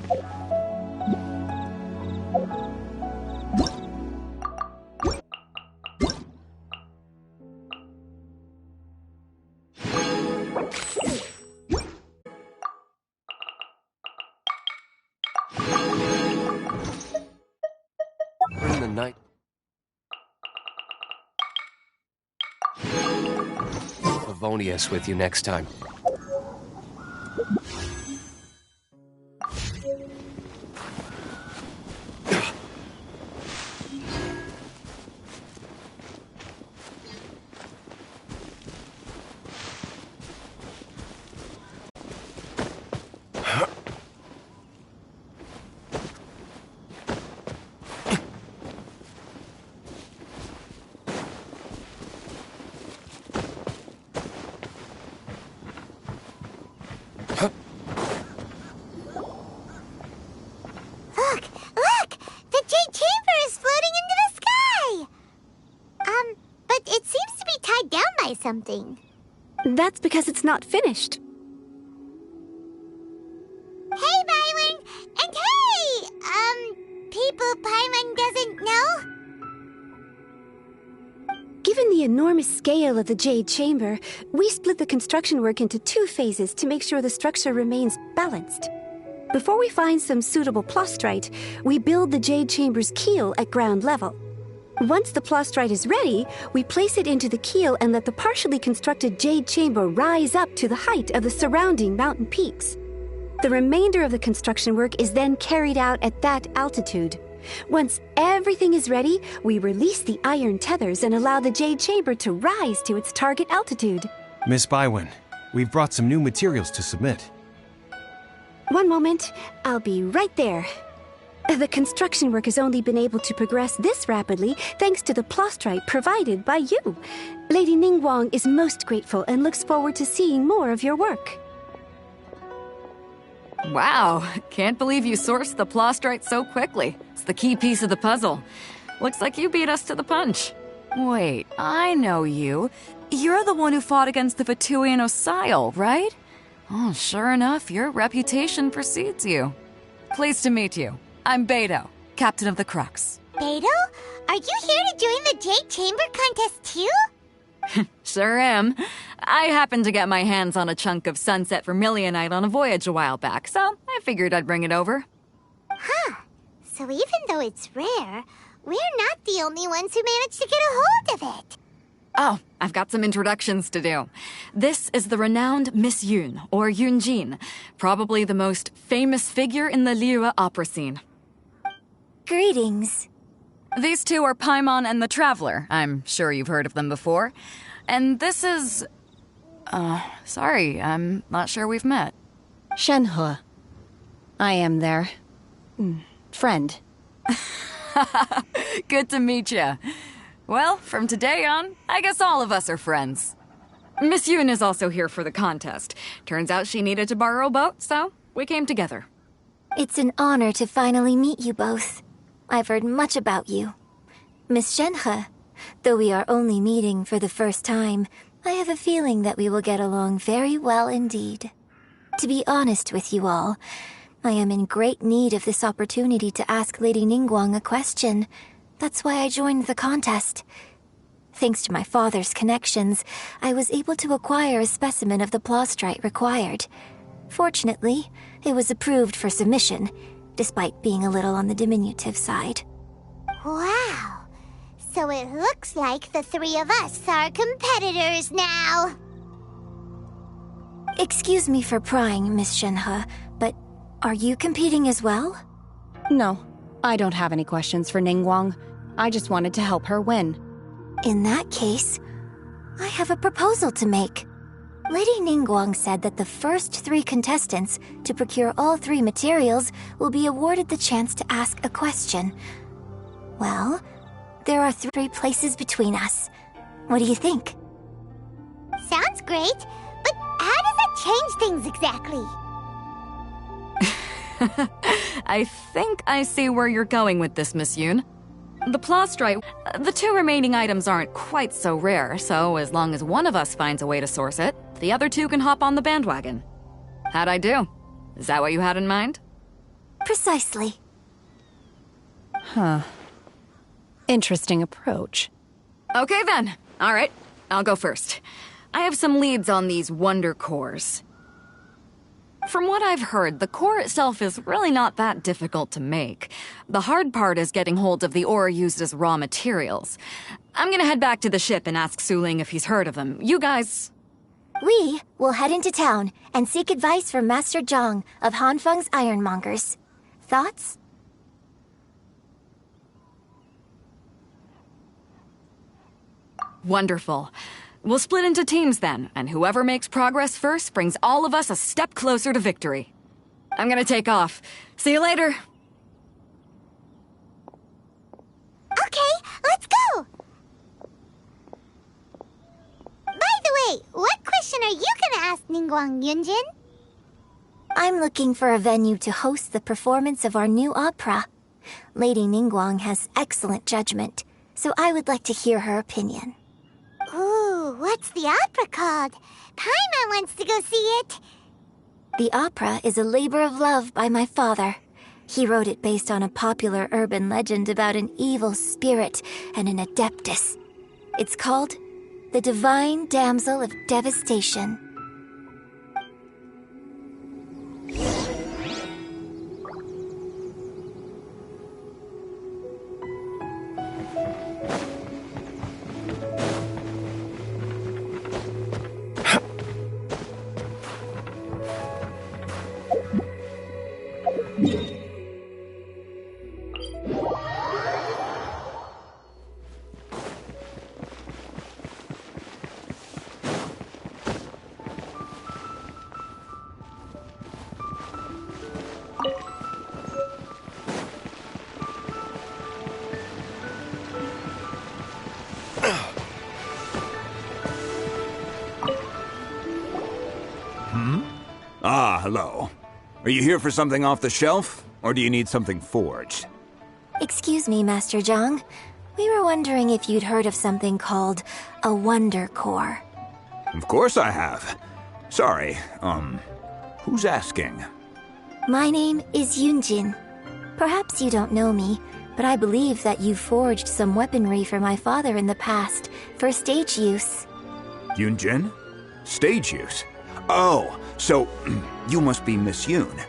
Bring the night. Livonius with you next time. Something. That's because it's not finished. Hey, Byron! And hey! People Paimon doesn't know? Given the enormous scale of the Jade Chamber, we split the construction work into 2 phases to make sure the structure remains balanced. Before we find some suitable plastrite, we build the Jade Chamber's keel at ground level. Once the plastrite is ready, we place it into the keel and let the partially constructed Jade Chamber rise up to the height of the surrounding mountain peaks. The remainder of the construction work is then carried out at that altitude. Once everything is ready, we release the iron tethers and allow the Jade Chamber to rise to its target altitude. Miss Bywin, we've brought some new materials to submit. One moment, I'll be right there. The construction work has only been able to progress this rapidly thanks to the plastrite provided by you. Lady Ningguang is most grateful and looks forward to seeing more of your work. Wow, can't believe you sourced the plastrite so quickly. It's the key piece of the puzzle. Looks like you beat us to the punch. Wait, I know you. You're the one who fought against the Vituian Osile, right? Oh, sure enough, your reputation precedes you. Pleased to meet you. I'm Beto, captain of the Crux. Beto? Are you here to join the Jade Chamber contest too? Sure am. I happened to get my hands on a chunk of sunset vermilionite on a voyage a while back, so I figured I'd bring it over. Huh. So even though it's rare, we're not the only ones who managed to get a hold of it. Oh, I've got some introductions to do. This is the renowned Miss Yun, or Yunjin, probably the most famous figure in the Lyra opera scene. Greetings. These two are Paimon and the Traveler. I'm sure you've heard of them before. And this is... sorry, I'm not sure we've met. Shenhe. I am their... friend. Good to meet you. Well, from today on, I guess all of us are friends. Miss Yun is also here for the contest. Turns out she needed to borrow a boat, so we came together. It's an honor to finally meet you both. I've heard much about you. Miss Shenhe, though we are only meeting for the first time, I have a feeling that we will get along very well indeed. To be honest with you all, I am in great need of this opportunity to ask Lady Ningguang a question. That's why I joined the contest. Thanks to my father's connections, I was able to acquire a specimen of the plastrite required. Fortunately, it was approved for submission, despite being a little on the diminutive side. Wow! So it looks like the 3 of us are competitors now! Excuse me for prying, Miss Shenhe, but are you competing as well? No, I don't have any questions for Ningguang. I just wanted to help her win. In that case, I have a proposal to make. Lady Ningguang said that the first 3 contestants to procure all 3 materials will be awarded the chance to ask a question. Well, there are 3 places between us. What do you think? Sounds great, but how does that change things exactly? I think I see where you're going with this, Miss Yun. The plastrite, the 2 remaining items aren't quite so rare, so as long as one of us finds a way to source it, the other 2 can hop on the bandwagon. How'd I do? Is that what you had in mind? Precisely. Huh. Interesting approach. Okay then. All right, I'll go first. I have some leads on these wonder cores. From what I've heard, the core itself is really not that difficult to make. The hard part is getting hold of the ore used as raw materials. I'm gonna head back to the ship and ask Suling if he's heard of them. You guys... We will head into town and seek advice from Master Zhang of Hanfeng's Ironmongers. Thoughts? Wonderful. We'll split into teams then, and whoever makes progress first brings all of us a step closer to victory. I'm gonna take off. See you later. Okay, let's go! By the way, what question are you gonna ask Ningguang, Yunjin? I'm looking for a venue to host the performance of our new opera. Lady Ningguang has excellent judgment, so I would like to hear her opinion. Ooh, what's the opera called? Paimon wants to go see it. The opera is a labor of love by my father. He wrote it based on a popular urban legend about an evil spirit and an adeptus. It's called The Divine Damsel of Devastation. Ah, hello. Are you here for something off the shelf, or do you need something forged? Excuse me, Master Zhang. We were wondering if you'd heard of something called a Wonder Core. Of course I have. Sorry, who's asking? My name is Yunjin. Perhaps you don't know me, but I believe that you forged some weaponry for my father in the past, for stage use. Yunjin? Stage use? Oh, so you must be Miss Yoon.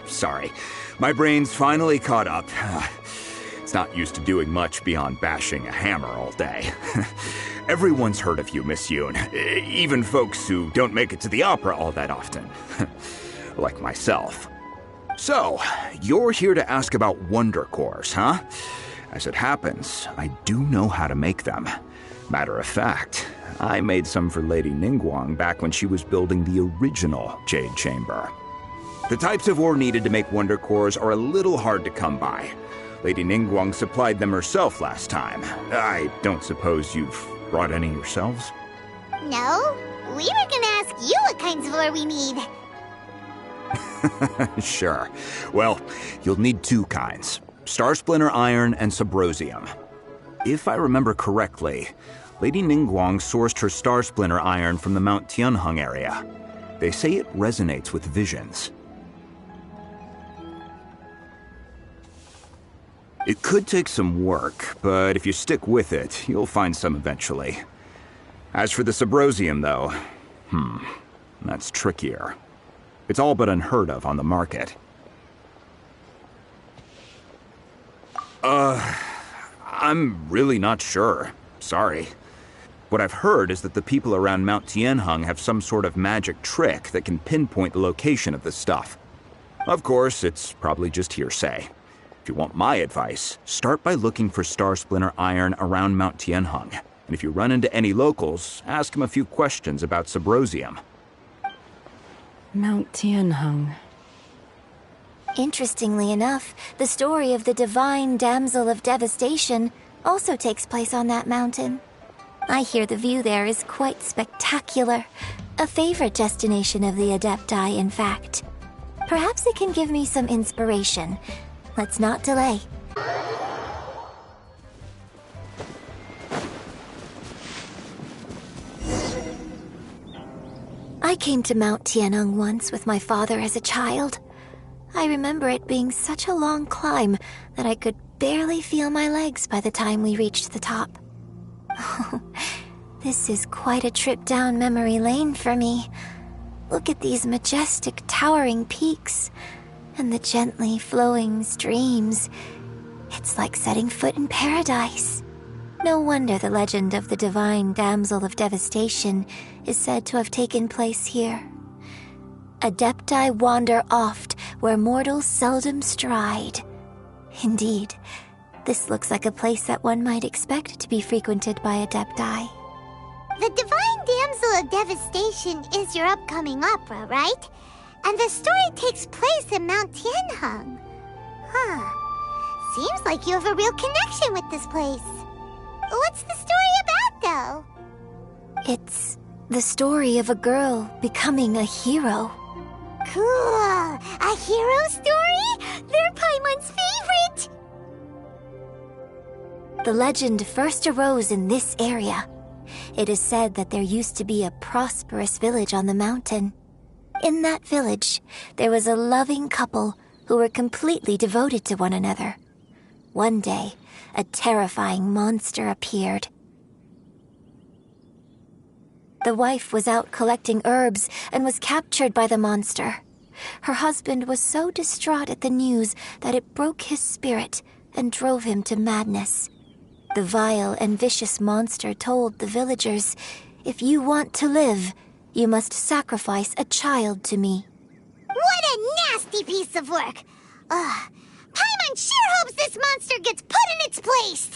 Sorry, my brain's finally caught up. It's not used to doing much beyond bashing a hammer all day. Everyone's heard of you, Miss Yoon, even folks who don't make it to the opera all that often. Like myself. So, you're here to ask about wonder cores, huh? As it happens, I do know how to make them. Matter of fact, I made some for Lady Ningguang back when she was building the original Jade Chamber. The types of ore needed to make wonder cores are a little hard to come by. Lady Ningguang supplied them herself last time. I don't suppose you've brought any yourselves? No, we were gonna ask you what kinds of ore we need. Sure. Well, you'll need two kinds. Star Splinter Iron and Subrosium. If I remember correctly, Lady Ningguang sourced her Star Splinter Iron from the Mount Tianheng area. They say it resonates with visions. It could take some work, but if you stick with it, you'll find some eventually. As for the Subrosium, though, that's trickier. It's all but unheard of on the market. I'm really not sure. Sorry. What I've heard is that the people around Mount Tianheng have some sort of magic trick that can pinpoint the location of the stuff. Of course, it's probably just hearsay. If you want my advice, start by looking for Star Splinter Iron around Mount Tianheng. And if you run into any locals, ask them a few questions about Subrosium. Mount Tianheng. Interestingly enough, the story of the Divine Damsel of Devastation also takes place on that mountain. I hear the view there is quite spectacular. A favorite destination of the Adepti, in fact. Perhaps it can give me some inspiration. Let's not delay. I came to Mount Tianheng once with my father as a child. I remember it being such a long climb that I could barely feel my legs by the time we reached the top. This is quite a trip down memory lane for me. Look at these majestic, towering peaks, and the gently flowing streams. It's like setting foot in paradise. No wonder the legend of the divine damsel of devastation is said to have taken place here. Adepti wander oft where mortals seldom stride. Indeed, this looks like a place that one might expect to be frequented by Adepti. The Divine Damsel of Devastation is your upcoming opera, right? And the story takes place in Mount Tianheng. Seems like you have a real connection with this place. What's the story about, though? It's the story of a girl becoming a hero. Cool! A hero story? They're Paimon's favorite! The legend first arose in this area. It is said that there used to be a prosperous village on the mountain. In that village, there was a loving couple who were completely devoted to one another. One day, a terrifying monster appeared. The wife was out collecting herbs and was captured by the monster. Her husband was so distraught at the news that it broke his spirit and drove him to madness. The vile and vicious monster told the villagers, "If you want to live, you must sacrifice a child to me." What a nasty piece of work! Paimon sure hopes this monster gets put in its place!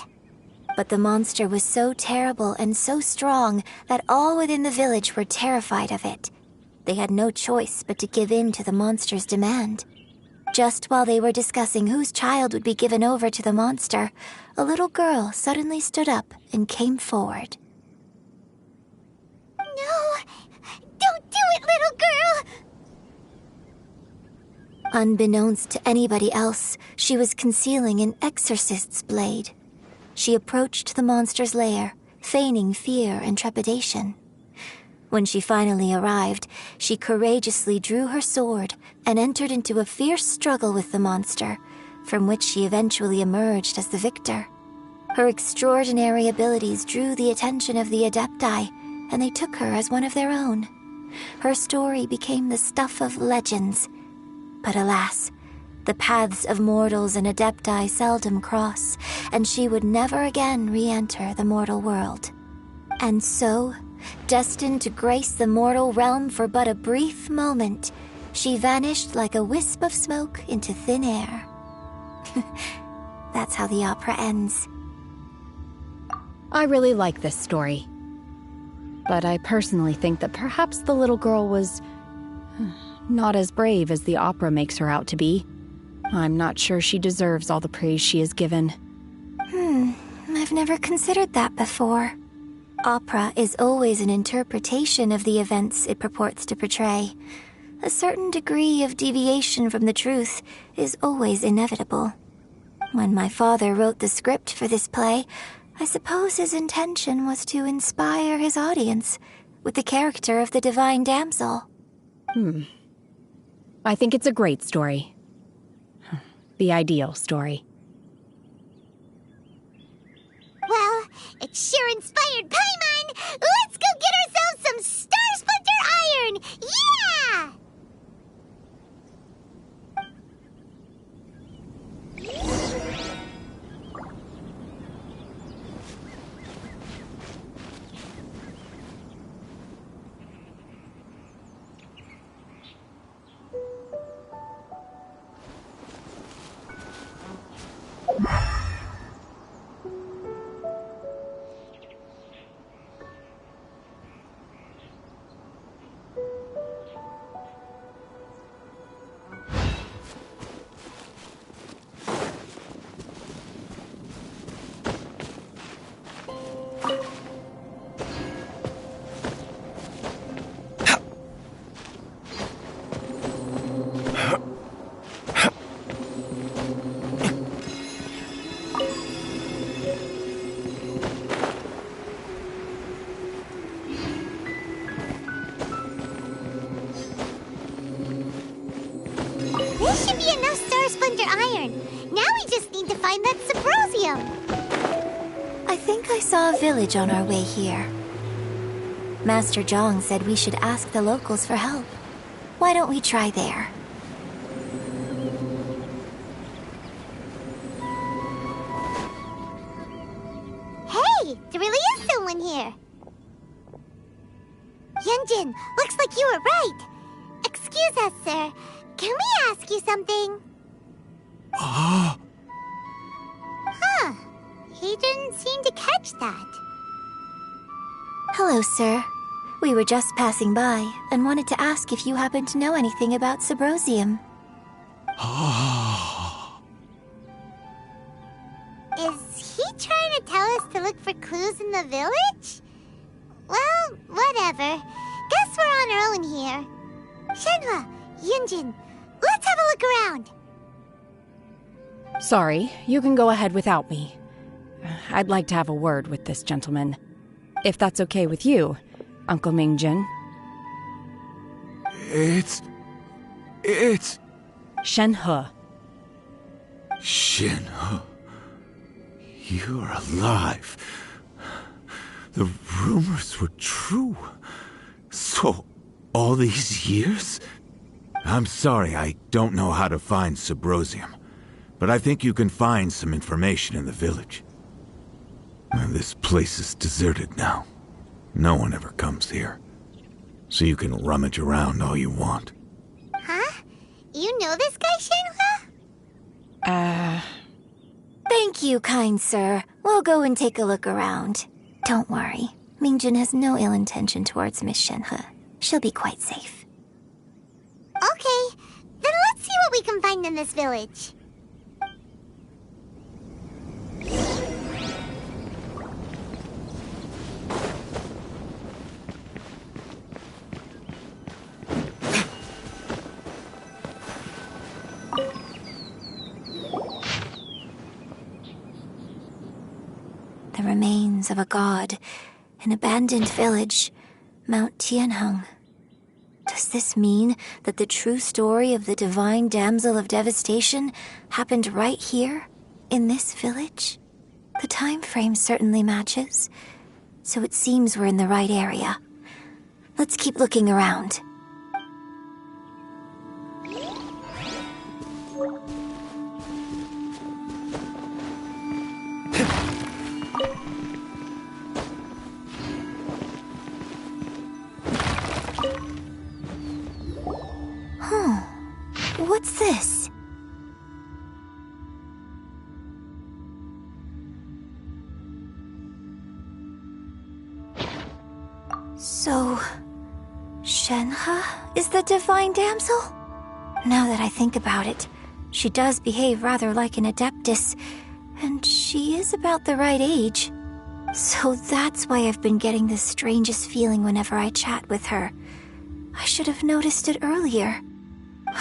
But the monster was so terrible and so strong that all within the village were terrified of it. They had no choice but to give in to the monster's demand. Just while they were discussing whose child would be given over to the monster, a little girl suddenly stood up and came forward. No! Don't do it, little girl! Unbeknownst to anybody else, she was concealing an exorcist's blade. She approached the monster's lair, feigning fear and trepidation. When she finally arrived, she courageously drew her sword and entered into a fierce struggle with the monster, from which she eventually emerged as the victor. Her extraordinary abilities drew the attention of the Adepti, and they took her as one of their own. Her story became the stuff of legends. But alas, the paths of mortals and Adepti seldom cross, and she would never again re-enter the mortal world. And so, destined to grace the mortal realm for but a brief moment, she vanished like a wisp of smoke into thin air. That's how the opera ends. I really like this story. But I personally think that perhaps the little girl was not as brave as the opera makes her out to be. I'm not sure she deserves all the praise she is given. I've never considered that before. Opera is always an interpretation of the events it purports to portray. A certain degree of deviation from the truth is always inevitable. When my father wrote the script for this play, I suppose his intention was to inspire his audience with the character of the Divine Damsel. I think it's a great story. The ideal story. Well, it sure inspired Paimon! Let's go get ourselves some Star Splinter Iron! Yeah! should be enough Star Splinter iron. Now we just need to find that Subrosium. I think I saw a village on our way here. Master Zhang said we should ask the locals for help. Why don't we try there? Hey, there really is someone here. Yunjin, looks like you were right. Excuse us, sir. Can we ask you something? Huh. He didn't seem to catch that. Hello, sir. We were just passing by and wanted to ask if you happen to know anything about Subrosium. Is he trying to tell us to look for clues in the village? Well, whatever. Guess we're on our own here. Shenhua, Yunjin, let's have a look around. Sorry, you can go ahead without me. I'd like to have a word with this gentleman. If that's okay with you, Uncle Mingjin. It's... Shenhe. Shenhe. You're alive. The rumors were true. So, all these years? I'm sorry, I don't know how to find Subrosium. But I think you can find some information in the village. This place is deserted now. No one ever comes here. So you can rummage around all you want. Huh? You know this guy, Shenhua? Thank you, kind sir. We'll go and take a look around. Don't worry. Mingjin has no ill intention towards Miss Shenhe. She'll be quite safe. Okay, then let's see what we can find in this village. The remains of a god, an abandoned village, Mount Tianheng. Does this mean that the true story of the divine damsel of devastation happened right here, in this village? The time frame certainly matches, so it seems we're in the right area. Let's keep looking around. What's this? So, Shenhe is the divine damsel? Now that I think about it, she does behave rather like an adeptus, and she is about the right age. So that's why I've been getting the strangest feeling whenever I chat with her. I should have noticed it earlier.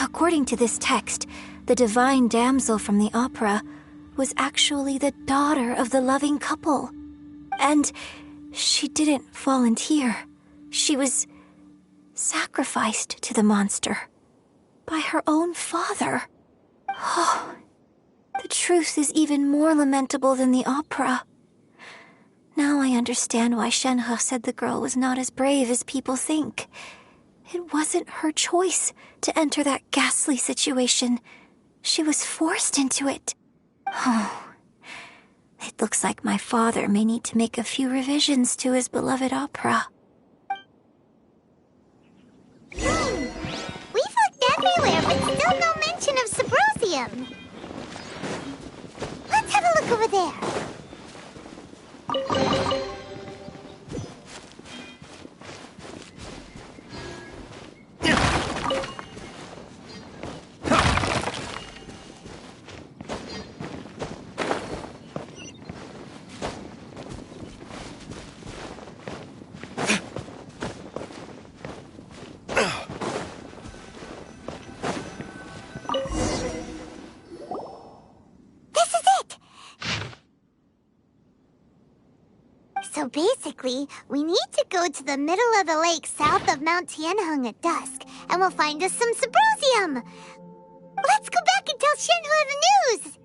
According to this text, the divine damsel from the opera was actually the daughter of the loving couple. And she didn't volunteer. She was sacrificed to the monster by her own father. Oh, the truth is even more lamentable than the opera. Now I understand why Shenhe said the girl was not as brave as people think. It wasn't her choice to enter that ghastly situation. She was forced into it. Oh, it looks like my father may need to make a few revisions to his beloved opera. We've looked everywhere, but still no mention of Subrosium. Let's have a look over there. So basically, we need to go to the middle of the lake south of Mount Tianheng at dusk, and we'll find us some Subrosium. Let's go tell Shenhua the news!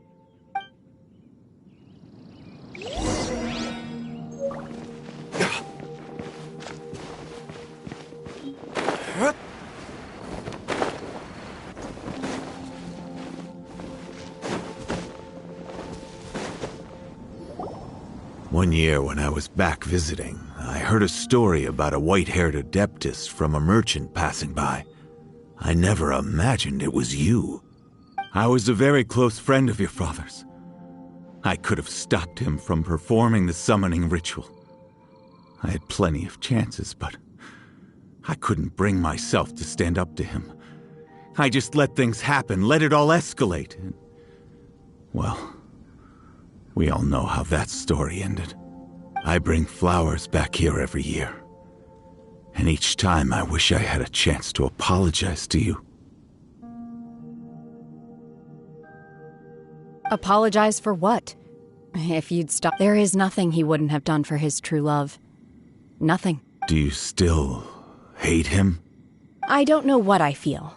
One year when I was back visiting, I heard a story about a white-haired adeptess from a merchant passing by. I never imagined it was you. I was a very close friend of your father's. I could have stopped him from performing the summoning ritual. I had plenty of chances, but I couldn't bring myself to stand up to him. I just let things happen, let it all escalate. And, well, we all know how that story ended. I bring flowers back here every year. And each time I wish I had a chance to apologize to you. Apologize for what? If you'd stop, there is nothing he wouldn't have done for his true love. Nothing. Do you still hate him? I don't know what I feel.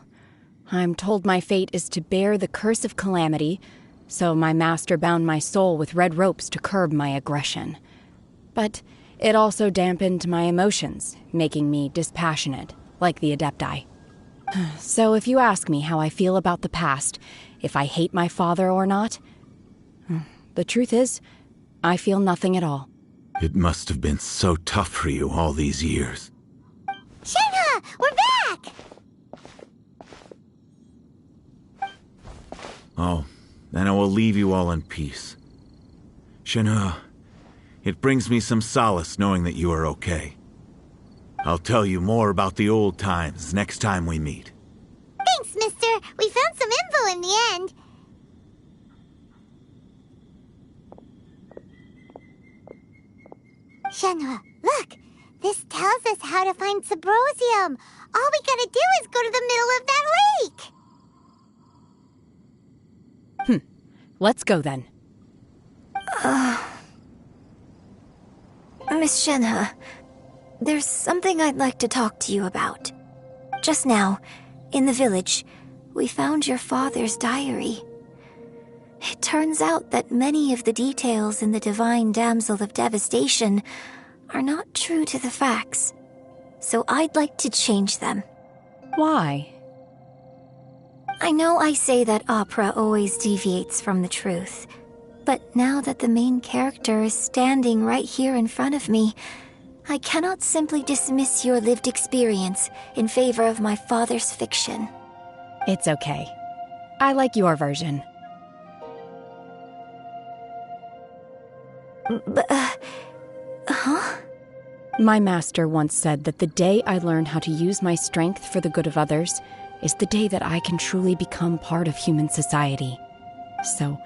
I'm told my fate is to bear the curse of calamity, so my master bound my soul with red ropes to curb my aggression. But it also dampened my emotions, making me dispassionate, like the Adepti. So if you ask me how I feel about the past, if I hate my father or not, the truth is, I feel nothing at all. It must have been so tough for you all these years. Shenhua, we're back! Oh, then I will leave you all in peace. Shenhua, it brings me some solace knowing that you are okay. I'll tell you more about the old times next time we meet. Thanks, mister. We found some info in the end. Shenhua, look! This tells us how to find Subrosium. All we gotta do is go to the middle of that lake. Let's go then. Miss Shenhe, there's something I'd like to talk to you about. Just now, in the village, we found your father's diary. It turns out that many of the details in the Divine Damsel of Devastation are not true to the facts, so I'd like to change them. Why? I know I say that opera always deviates from the truth, but now that the main character is standing right here in front of me, I cannot simply dismiss your lived experience in favor of my father's fiction. It's okay. I like your version. But, huh? My master once said that the day I learn how to use my strength for the good of others is the day that I can truly become part of human society. So,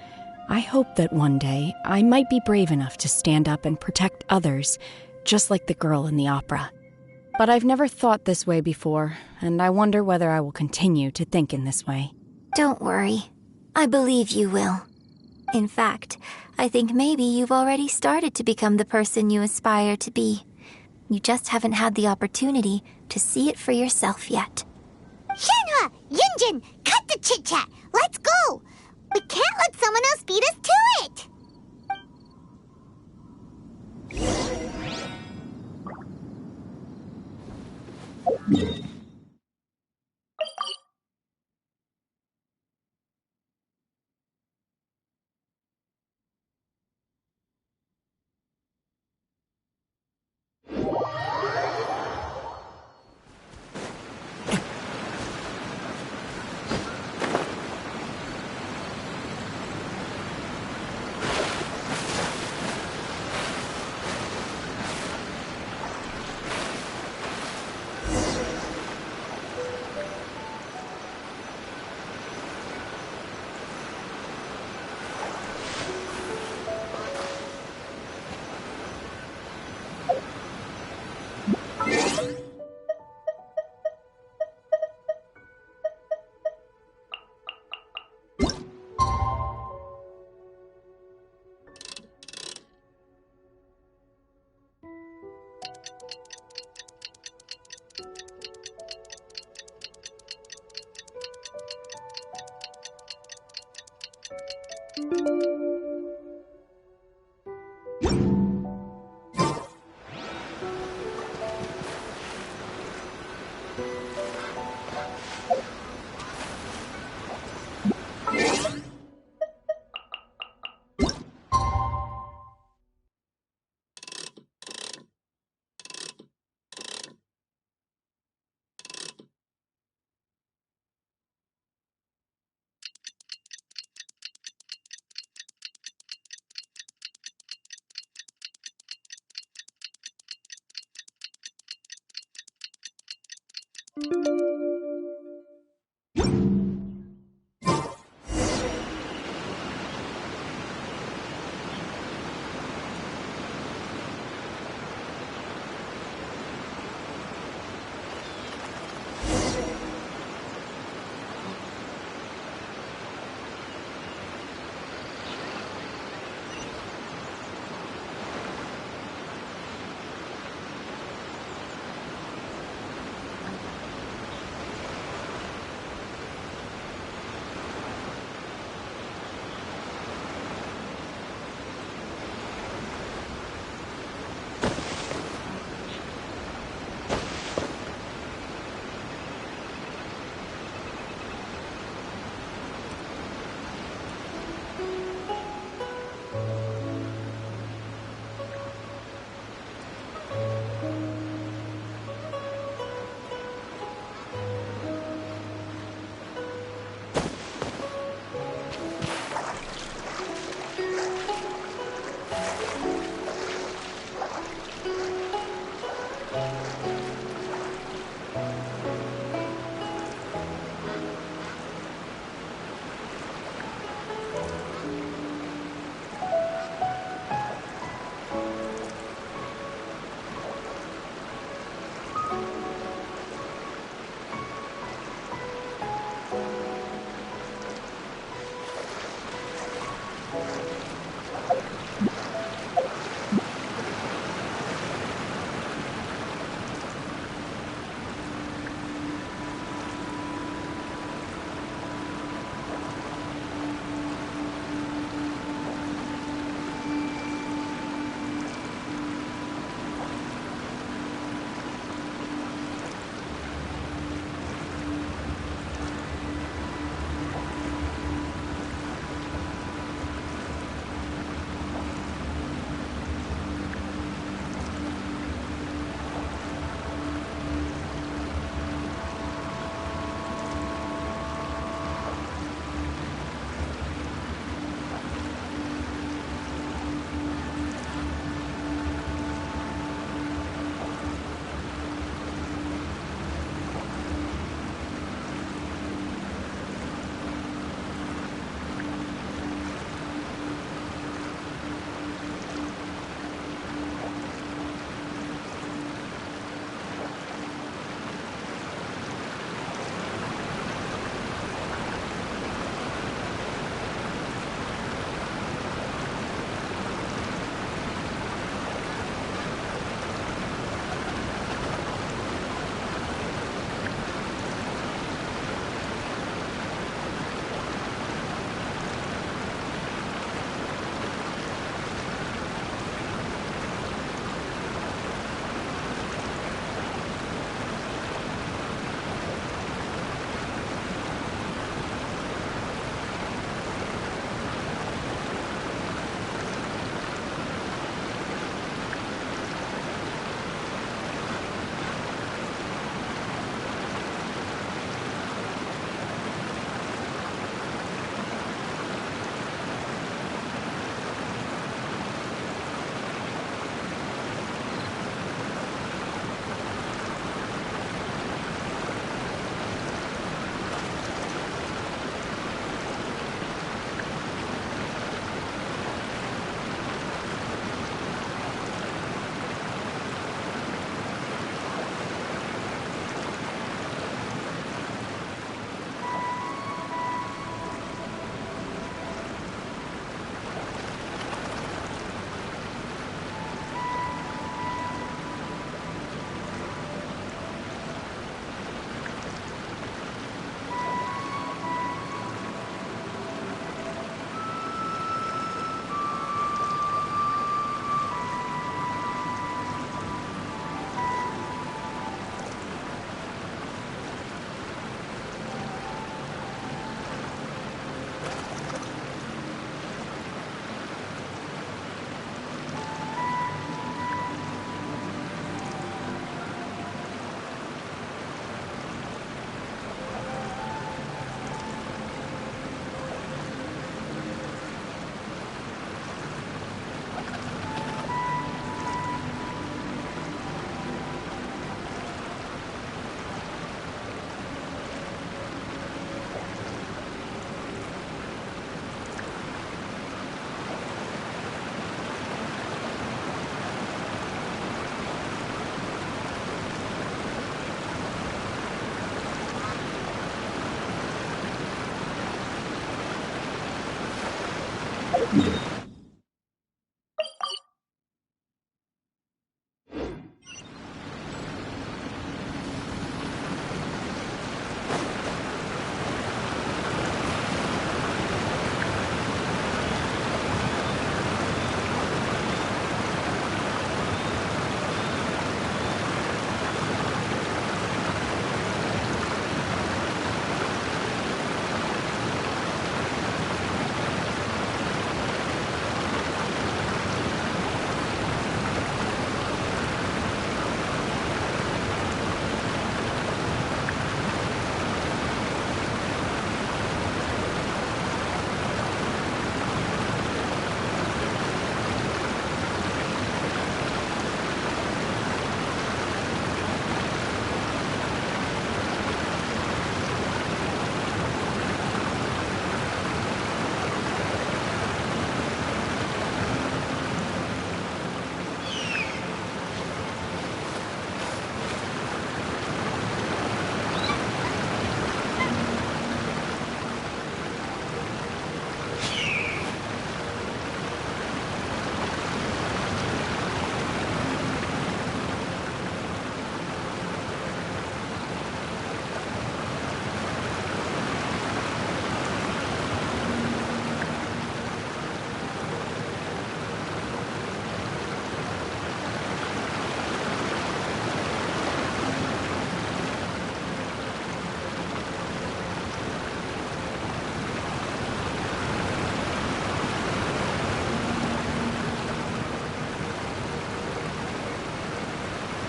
I hope that one day I might be brave enough to stand up and protect others, just like the girl in the opera. But I've never thought this way before, and I wonder whether I will continue to think in this way. Don't worry. I believe you will. In fact, I think maybe you've already started to become the person you aspire to be. You just haven't had the opportunity to see it for yourself yet. Shenhua! Yunjin! Cut the chit-chat! Let's go! We can't let someone else beat us to it!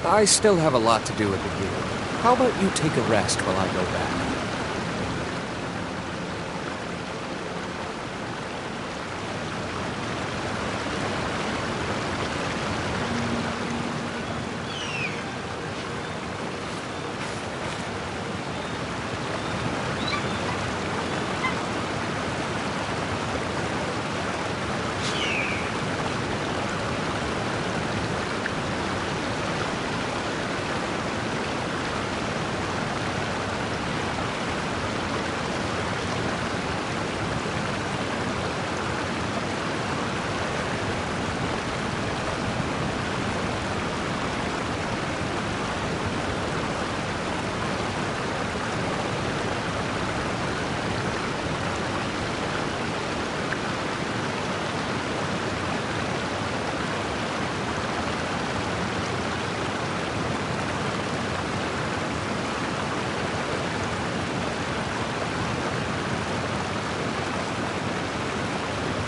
I still have a lot to do at the guild. How about you take a rest while I go back?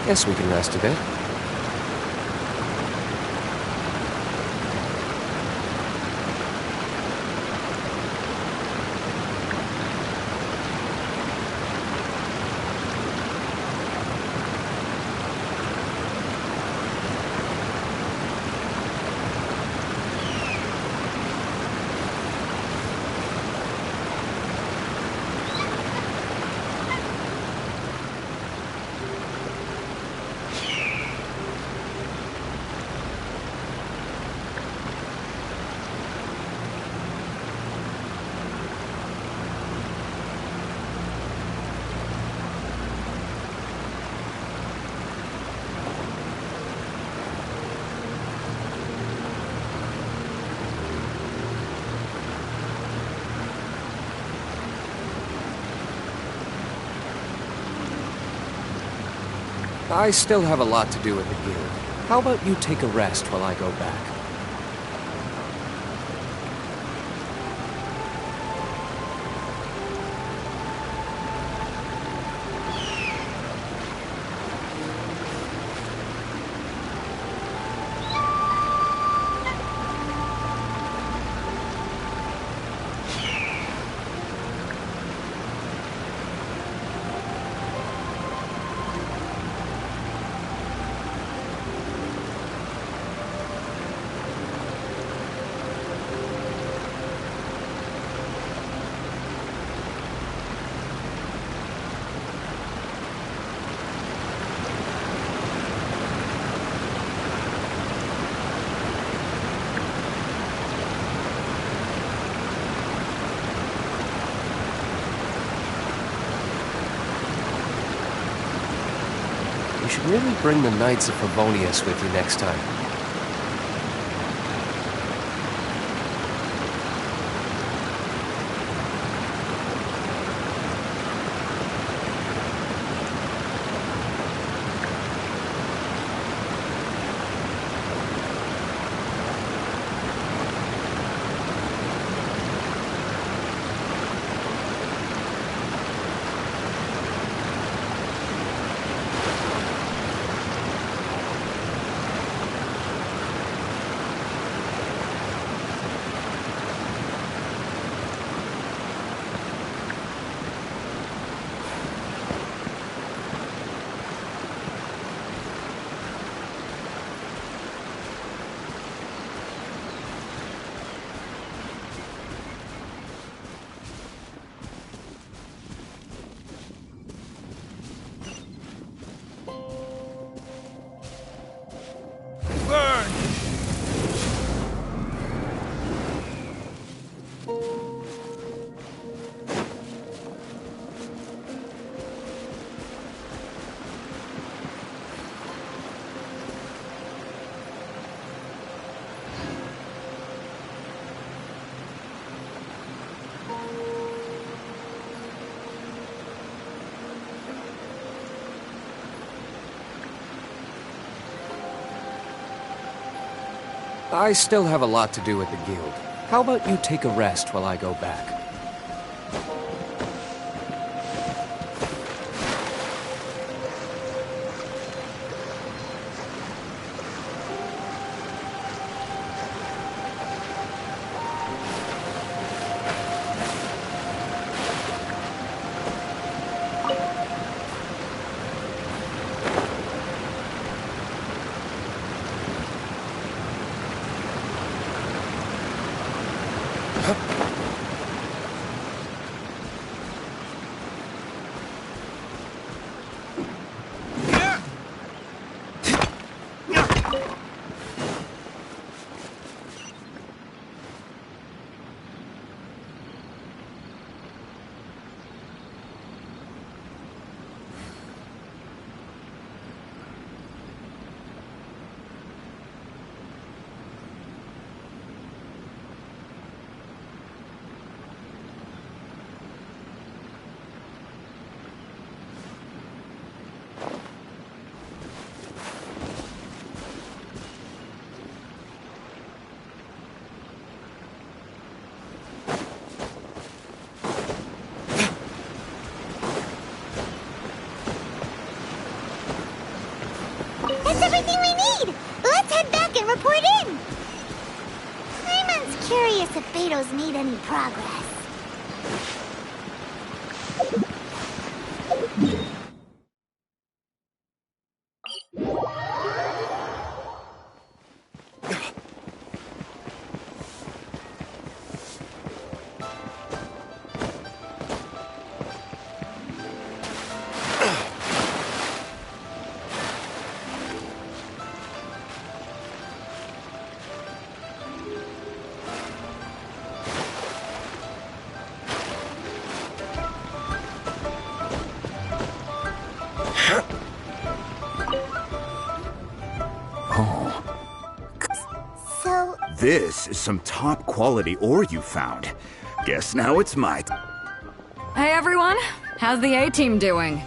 Guess we can rest a bit. I still have a lot to do at the guild. How about you take a rest while I go back? You should really bring the Knights of Favonius with you next time. I still have a lot to do at the guild. How about you take a rest while I go back? That's everything we need! Let's head back and report in! Simon's curious if Beto's made any progress. This is some top-quality ore you found. Guess now it's my... Hey everyone, how's the A-team doing?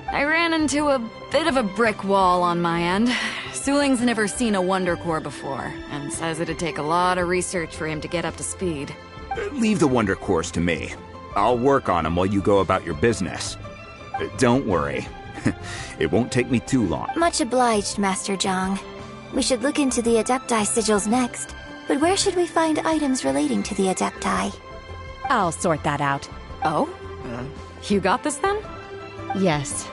I ran into a bit of a brick wall on my end. Suling's never seen a Wonder Core before, and says it'd take a lot of research for him to get up to speed. Leave the Wonder Cores to me. I'll work on them while you go about your business. Don't worry. It won't take me too long. Much obliged, Master Zhang. We should look into the Adepti sigils next, but where should we find items relating to the Adepti? I'll sort that out. Oh? You got this then? Yes.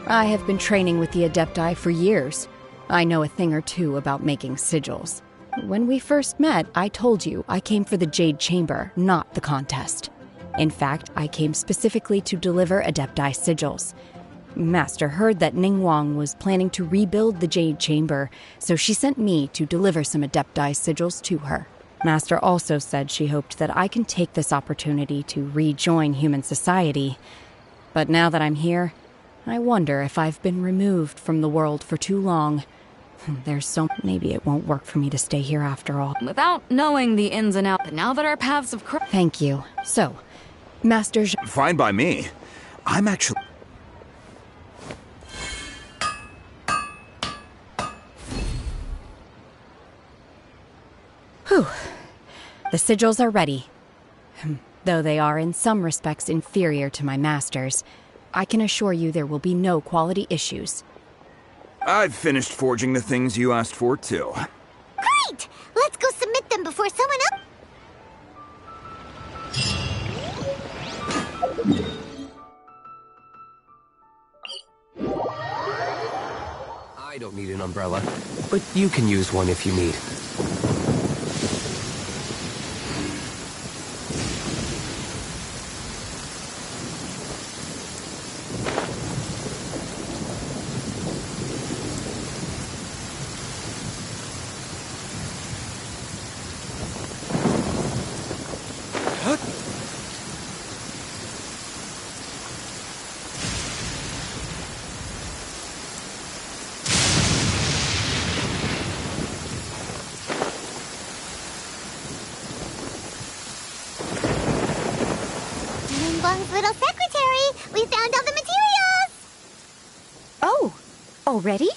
I have been training with the Adepti for years. I know a thing or two about making sigils. When we first met, I told you I came for the Jade Chamber, not the contest. In fact, I came specifically to deliver Adepti sigils. Master heard that Ningguang was planning to rebuild the Jade Chamber, so she sent me to deliver some Adepti sigils to her. Master also said she hoped that I can take this opportunity to rejoin human society. But now that I'm here, I wonder if I've been removed from the world for too long. Maybe it won't work for me to stay here after all. Without knowing the ins and outs, now that our paths have crossed... Thank you. So, Master Fine by me. I'm actually... Whew. The sigils are ready. Though they are in some respects inferior to my master's, I can assure you there will be no quality issues. I've finished forging the things you asked for, too. Great! Let's go submit them before someone else... I don't need an umbrella, but you can use one if you need. Ningguang's little secretary! We found all the materials! Oh, already?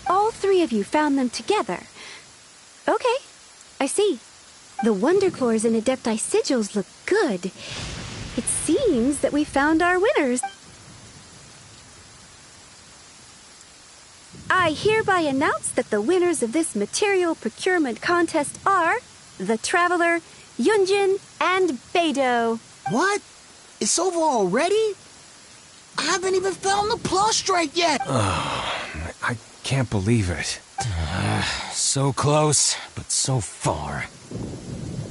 All three of you found them together. Okay, I see. The Wonder Cores and Adepti sigils look good. It seems that we found our winners. I hereby announce that the winners of this material procurement contest are the Traveler, Yunjin, and Beidou. What? It's over already? I haven't even found the Plustrite yet! I can't believe it. So close, but so far.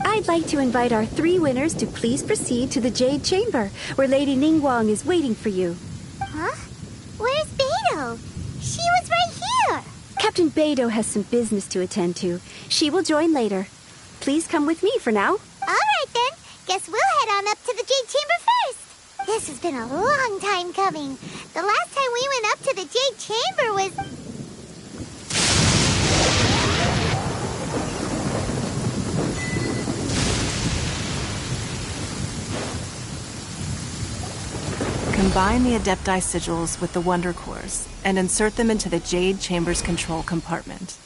I'd like to invite our three winners to please proceed to the Jade Chamber, where Lady Ningguang is waiting for you. Huh? Where's Beidou? She was right here! Captain Beidou has some business to attend to. She will join later. Please come with me for now. Alright then, guess we'll head on up to the Jade Chamber first. This has been a long time coming. The last time we went up to the Jade Chamber was... Combine the Adepti sigils with the Wonder Cores and insert them into the Jade Chamber's control compartment.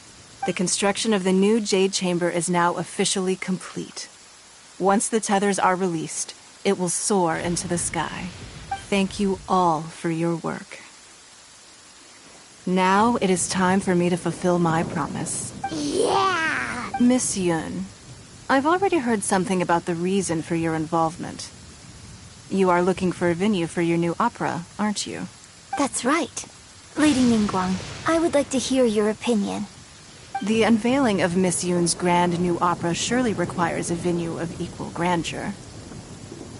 The construction of the new Jade Chamber is now officially complete. Once the tethers are released, it will soar into the sky. Thank you all for your work. Now it is time for me to fulfill my promise. Yeah! Miss Yun, I've already heard something about the reason for your involvement. You are looking for a venue for your new opera, aren't you? That's right. Lady Ningguang, I would like to hear your opinion. The unveiling of Miss Yun's grand new opera surely requires a venue of equal grandeur.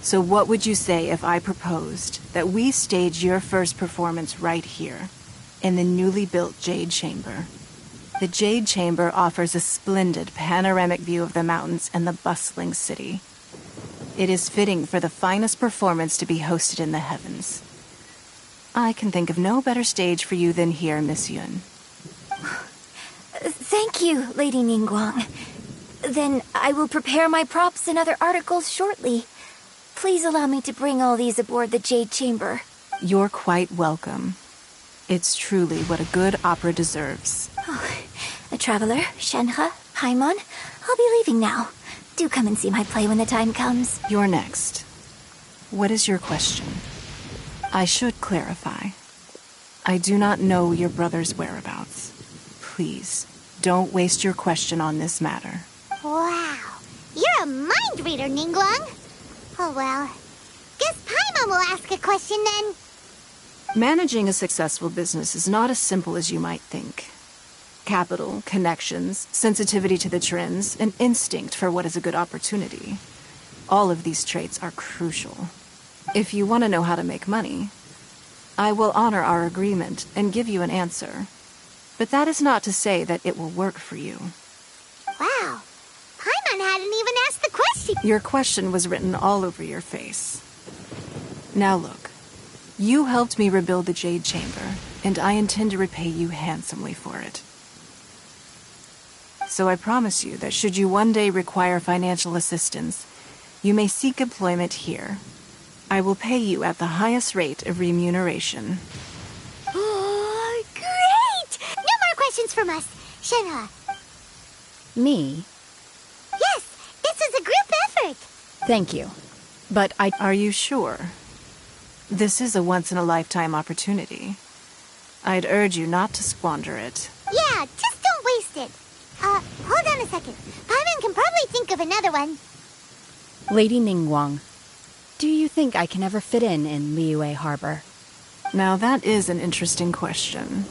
So what would you say if I proposed that we stage your first performance right here, in the newly built Jade Chamber? The Jade Chamber offers a splendid panoramic view of the mountains and the bustling city. It is fitting for the finest performance to be hosted in the heavens. I can think of no better stage for you than here, Miss Yun. Thank you, Lady Ningguang. Then I will prepare my props and other articles shortly. Please allow me to bring all these aboard the Jade Chamber. You're quite welcome. It's truly what a good opera deserves. The Traveler, Shenhe, Paimon, I'll be leaving now. Do come and see my play when the time comes. You're next. What is your question? I should clarify. I do not know your brother's whereabouts. Please, don't waste your question on this matter. Wow. You're a mind reader, Ningguang. Oh well. Guess Paimon will ask a question then. Managing a successful business is not as simple as you might think. Capital, connections, sensitivity to the trends, and instinct for what is a good opportunity. All of these traits are crucial. If you want to know how to make money, I will honor our agreement and give you an answer. But that is not to say that it will work for you. Wow. Paimon hadn't even asked the question. Your question was written all over your face. Now look, You helped me rebuild the Jade Chamber, and I intend to repay you handsomely for it. So I promise you that should you one day require financial assistance, you may seek employment here. I will pay you at the highest rate of remuneration. Oh, great! No more questions from us. Shenhe. Me? Yes, this was a group effort. Thank you. But Are you sure? This is a once-in-a-lifetime opportunity. I'd urge you not to squander it. Yeah, just don't waste it. Hold on a second. Paimon can probably think of another one. Lady Ningguang, do you think I can ever fit in Liyue Harbor? Now that is an interesting question.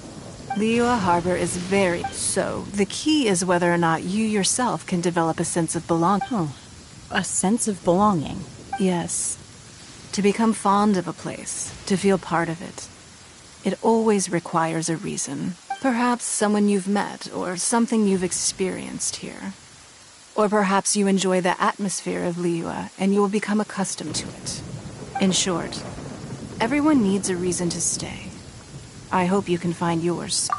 Liyue Harbor is very... So, the key is whether or not you yourself can develop a sense of belonging. Oh, a sense of belonging? Yes. To become fond of a place, to feel part of it. It always requires a reason. Perhaps someone you've met, or something you've experienced here. Or perhaps you enjoy the atmosphere of Liyue, and you will become accustomed to it. In short, everyone needs a reason to stay. I hope you can find yours.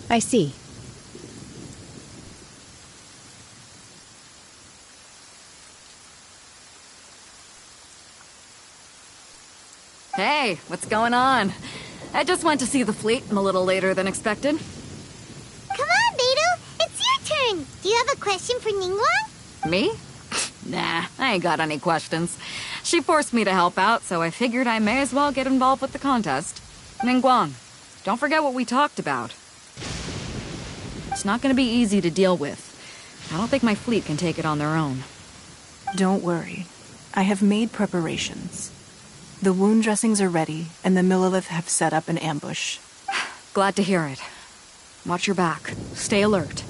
I see. Hey, what's going on? I just went to see the fleet a little later than expected. Come on, Beidou. It's your turn. Do you have a question for Ningguang? Me? Nah, I ain't got any questions. She forced me to help out, so I figured I may as well get involved with the contest. Ningguang, don't forget what we talked about. It's not gonna be easy to deal with. I don't think my fleet can take it on their own. Don't worry. I have made preparations. The wound dressings are ready, and the Millelith have set up an ambush. Glad to hear it. Watch your back. Stay alert.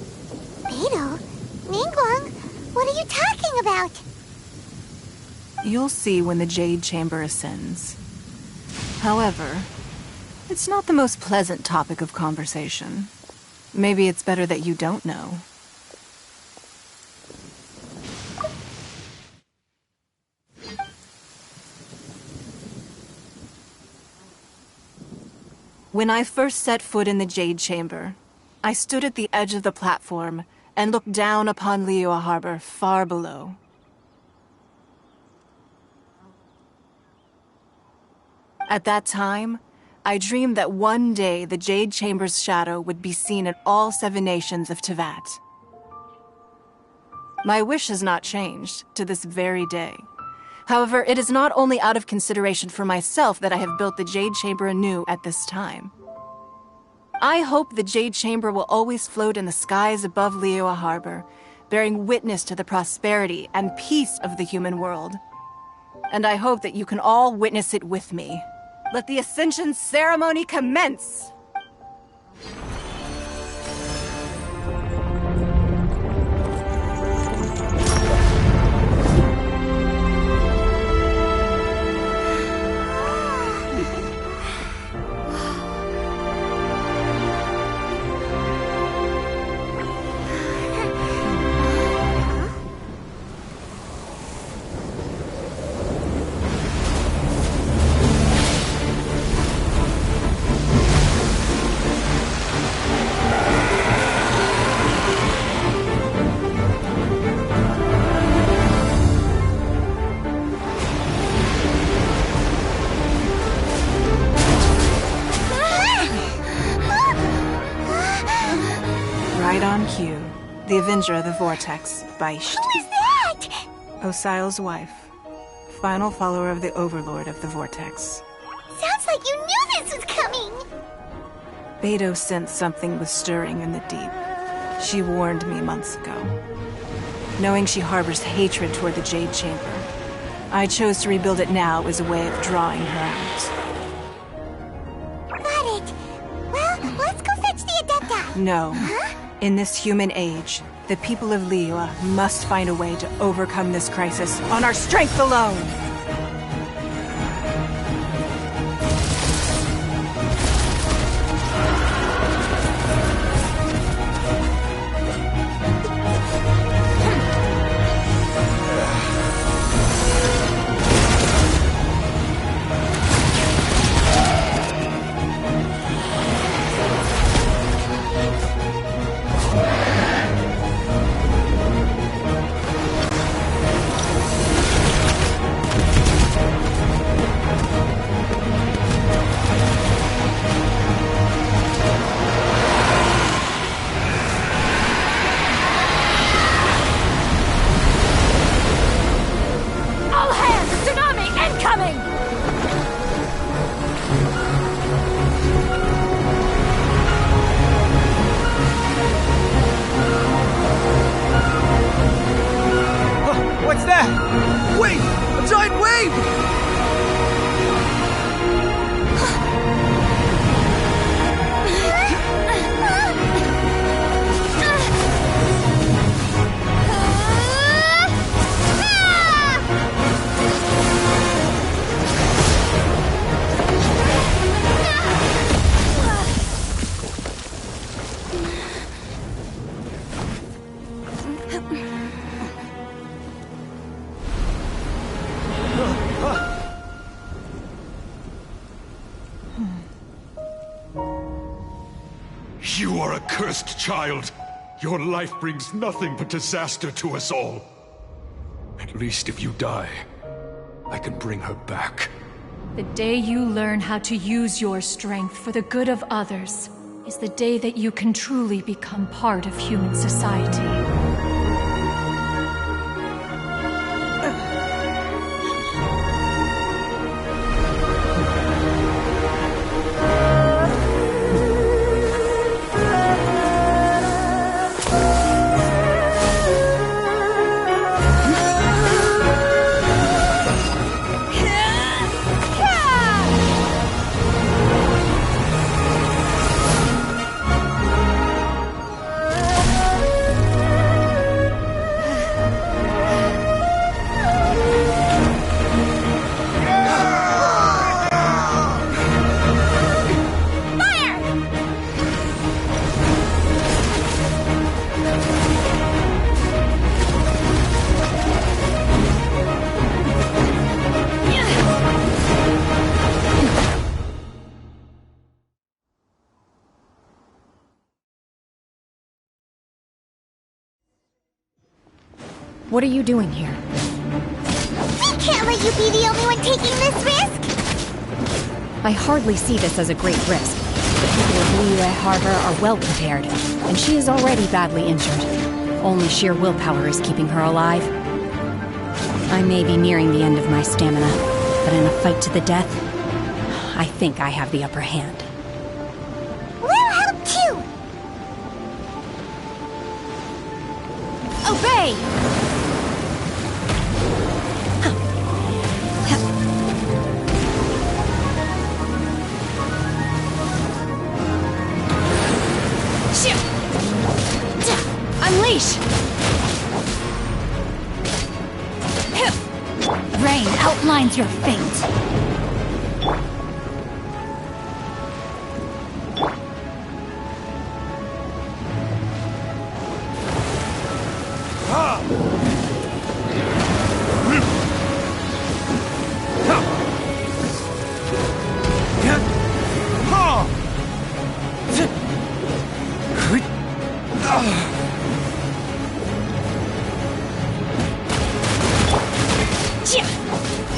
Beidou? Ningguang? What are you talking about? You'll see when the Jade Chamber ascends. However, it's not the most pleasant topic of conversation. Maybe it's better that you don't know. When I first set foot in the Jade Chamber, I stood at the edge of the platform and looked down upon Liyue Harbor far below. At that time, I dreamed that one day the Jade Chamber's shadow would be seen in all 7 nations of Teyvat. My wish has not changed to this very day. However, it is not only out of consideration for myself that I have built the Jade Chamber anew at this time. I hope the Jade Chamber will always float in the skies above Liyue Harbor, bearing witness to the prosperity and peace of the human world. And I hope that you can all witness it with me. Let the Ascension ceremony commence! The Avenger of the Vortex, Baish. Who is that? Osial's wife. Final follower of the Overlord of the Vortex. Sounds like you knew this was coming! Beidou sensed something was stirring in the deep. She warned me months ago. Knowing she harbors hatred toward the Jade Chamber, I chose to rebuild it now as a way of drawing her out. Got it. Well, let's go fetch the Adepti. No. Huh? In this human age, the people of Liyue must find a way to overcome this crisis on our strength alone! You are a cursed child. Your life brings nothing but disaster to us all. At least if you die, I can bring her back. The day you learn how to use your strength for the good of others is the day that you can truly become part of human society. What are you doing here? We can't let you be the only one taking this risk! I hardly see this as a great risk. The people of Liyue Harbor are well prepared, and she is already badly injured. Only sheer willpower is keeping her alive. I may be nearing the end of my stamina, but in a fight to the death, I think I have the upper hand. We'll help too! Obey! Unleash! Rain outlines your fate.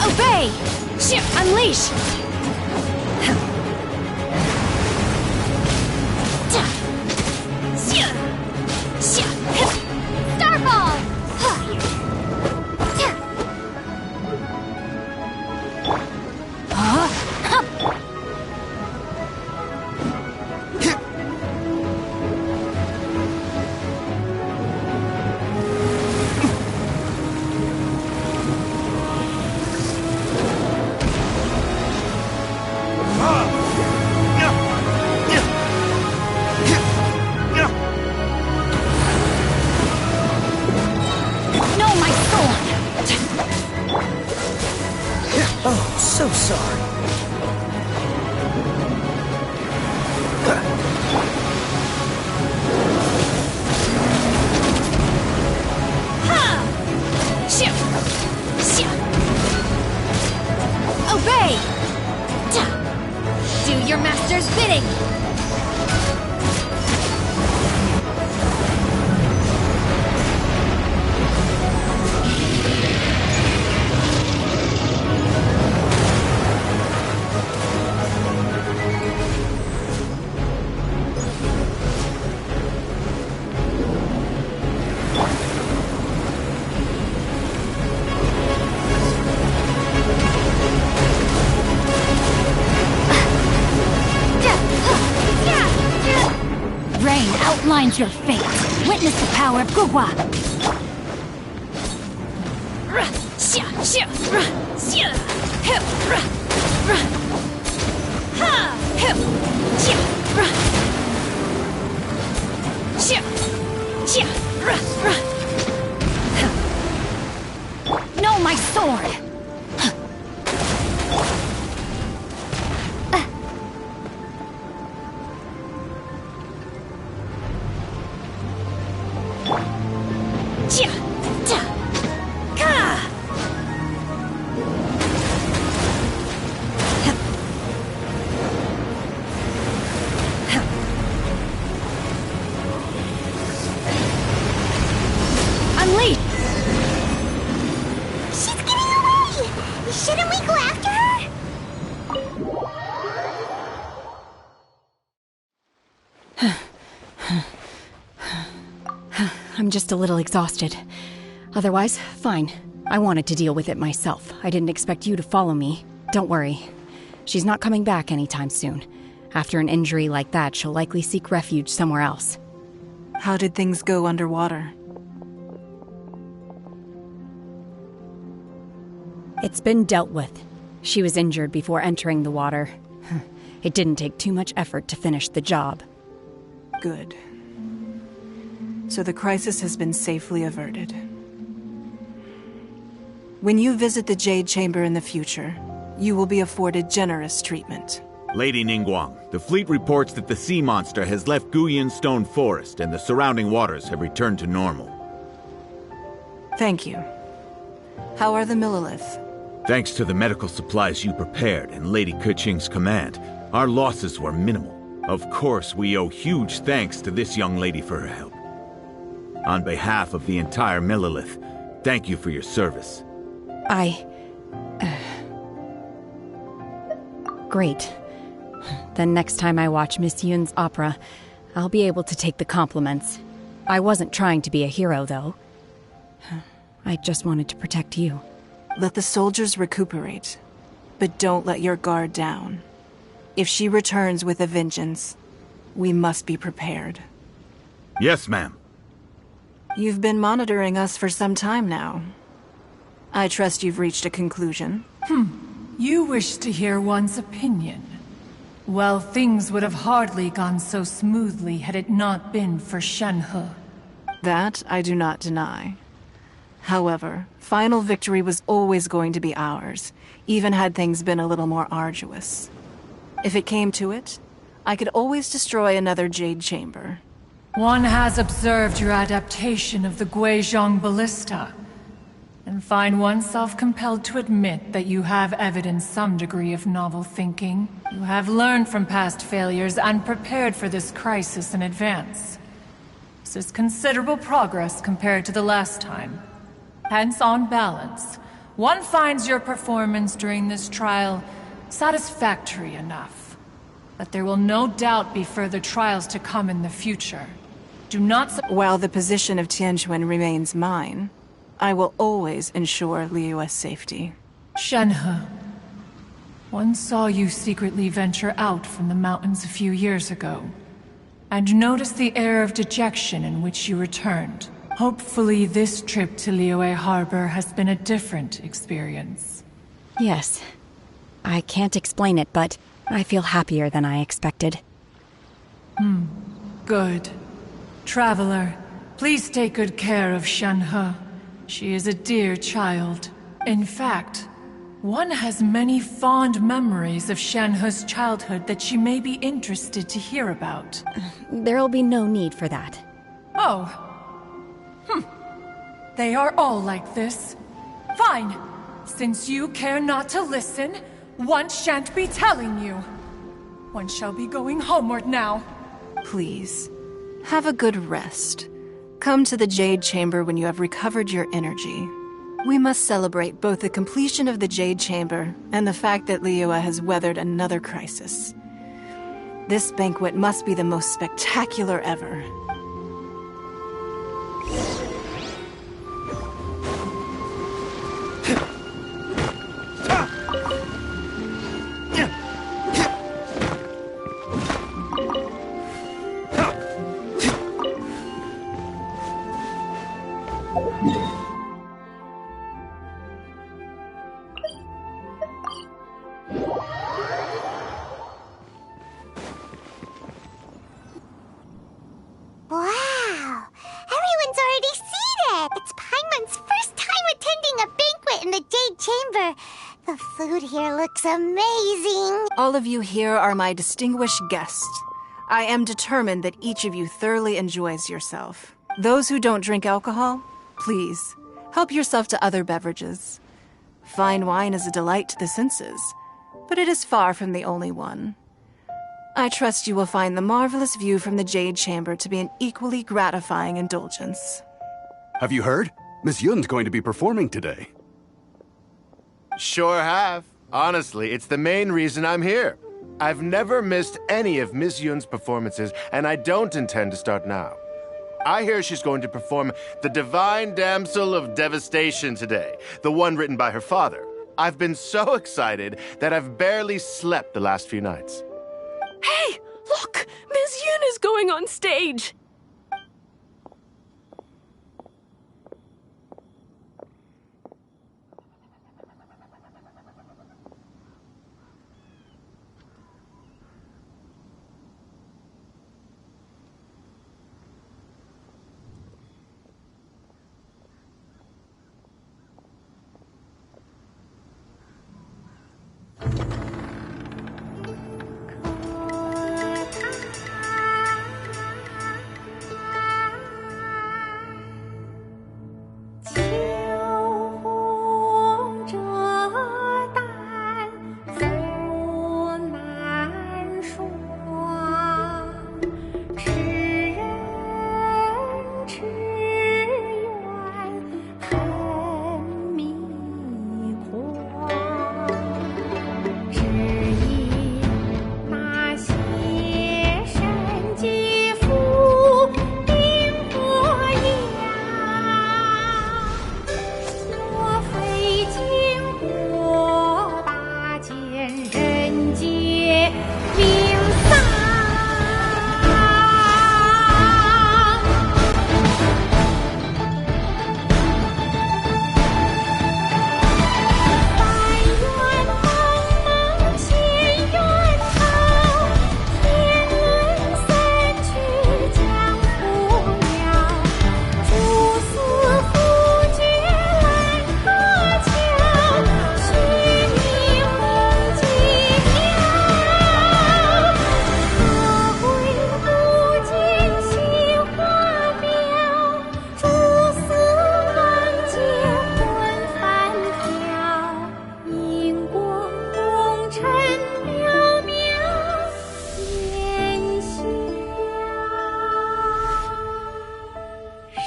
Obey! Unleash! Starball! Oh, so sorry. Obey! Do your master's bidding! Rain outlines your fate. Witness the power of Gugwa. Know my sword! I'm just a little exhausted. Otherwise, fine. I wanted to deal with it myself. I didn't expect you to follow me. Don't worry. She's not coming back anytime soon. After an injury like that, she'll likely seek refuge somewhere else. How did things go underwater? It's been dealt with. She was injured before entering the water. It didn't take too much effort to finish the job. Good. So the crisis has been safely averted. When you visit the Jade Chamber in the future, you will be afforded generous treatment. Lady Ningguang, the fleet reports that the sea monster has left Guyan Stone Forest and the surrounding waters have returned to normal. Thank you. How are the Millilith? Thanks to the medical supplies you prepared and Lady Keqing's command, our losses were minimal. Of course, we owe huge thanks to this young lady for her help. On behalf of the entire Millilith, thank you for your service. Great. Then next time I watch Miss Yun's opera, I'll be able to take the compliments. I wasn't trying to be a hero, though. I just wanted to protect you. Let the soldiers recuperate, but don't let your guard down. If she returns with a vengeance, we must be prepared. Yes, ma'am. You've been monitoring us for some time now. I trust you've reached a conclusion. You wish to hear one's opinion. Well, things would have hardly gone so smoothly had it not been for Shenhe. That I do not deny. However, final victory was always going to be ours, even had things been a little more arduous. If it came to it, I could always destroy another Jade Chamber. One has observed your adaptation of the Guizhong Ballista, and find oneself compelled to admit that you have evidenced some degree of novel thinking. You have learned from past failures and prepared for this crisis in advance. This is considerable progress compared to the last time. Hence, on balance, one finds your performance during this trial satisfactory enough. But there will no doubt be further trials to come in the future. Do not... While the position of Tianquan remains mine, I will always ensure Liyue's safety. Shenhe, one saw you secretly venture out from the mountains a few years ago, and noticed the air of dejection in which you returned. Hopefully this trip to Liyue Harbor has been a different experience. Yes. I can't explain it, but I feel happier than I expected. Good. Traveler, please take good care of Shenhe. She is a dear child. In fact, one has many fond memories of Shenhe's childhood that she may be interested to hear about. There'll be no need for that. Oh. They are all like this. Fine. Since you care not to listen, one shan't be telling you. One shall be going homeward now. Please, have a good rest. Come to the Jade Chamber when you have recovered your energy. We must celebrate both the completion of the Jade Chamber and the fact that Liyue has weathered another crisis. This banquet must be the most spectacular ever. Wow! Everyone's already seated! It's Paimon's first time attending a banquet in the Jade Chamber. The food here looks amazing. All of you here are my distinguished guests. I am determined that each of you thoroughly enjoys yourself. Those who don't drink alcohol, please, help yourself to other beverages. Fine wine is a delight to the senses, but it is far from the only one. I trust you will find the marvelous view from the Jade Chamber to be an equally gratifying indulgence. Have you heard? Miss Yun's going to be performing today. Sure have. Honestly, it's the main reason I'm here. I've never missed any of Miss Yun's performances, and I don't intend to start now. I hear she's going to perform the Divine Damsel of Devastation today, the one written by her father. I've been so excited that I've barely slept the last few nights. Hey, look! Ms. Yun is going on stage!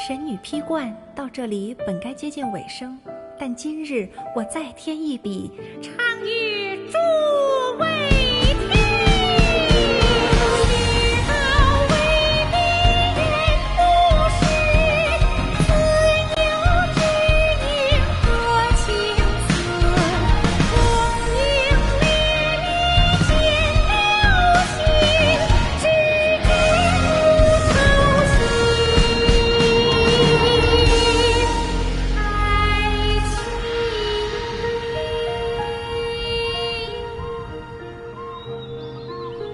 神女劈冠到这里本该接近尾声，但今日我再添一笔，唱与诸位听。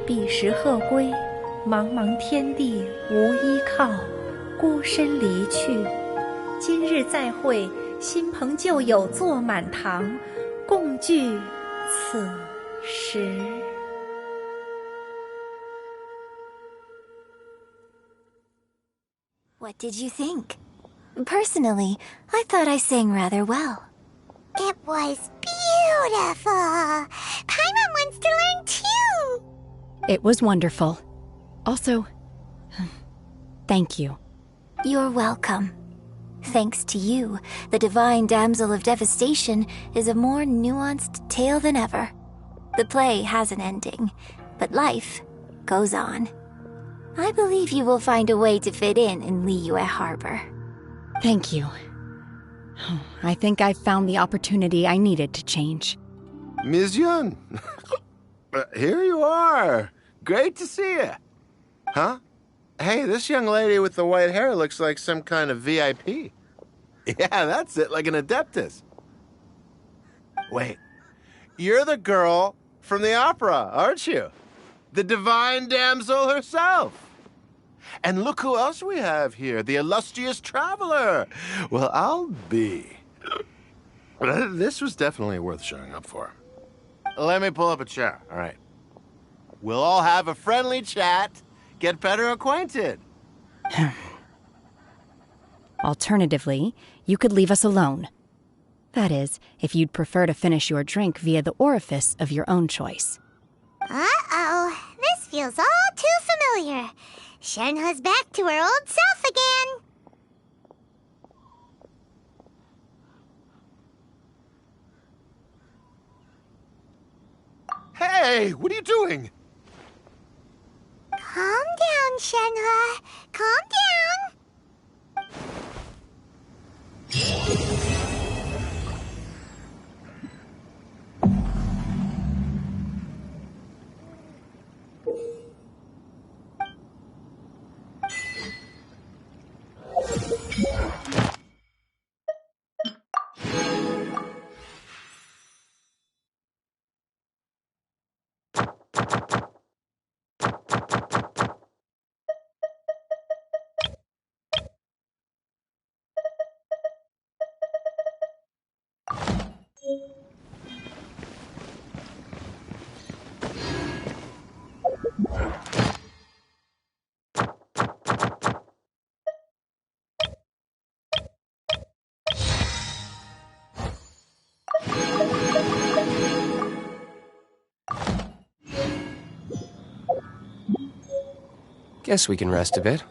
彼时鹤归，茫茫天地无依靠，孤身离去。今日再会，新朋旧友坐满堂，共聚此时。What did you think? Personally, I thought I sang rather well. It was beautiful. Paimon wants to learn too. It was wonderful. Also, thank you. You're welcome. Thanks to you, the Divine Damsel of Devastation is a more nuanced tale than ever. The play has an ending, but life goes on. I believe you will find a way to fit in Liyue Harbor. Thank you. I think I've found the opportunity I needed to change. Ms. Yun, here you are. Great to see you. Huh? Hey, this young lady with the white hair looks like some kind of VIP. Yeah, that's it, like an Adeptus. Wait, you're the girl from the opera, aren't you? The Divine Damsel herself. And look who else we have here, the illustrious traveler. Well, I'll be. This was definitely worth showing up for. Let me pull up a chair, all right? We'll all have a friendly chat, get better acquainted. Alternatively, you could leave us alone. That is, if you'd prefer to finish your drink via the orifice of your own choice. Uh-oh, this feels all too familiar. Shenhe's back to her old self again. Hey, what are you doing? Calm down, Shenhe. Calm down. Guess we can rest a bit.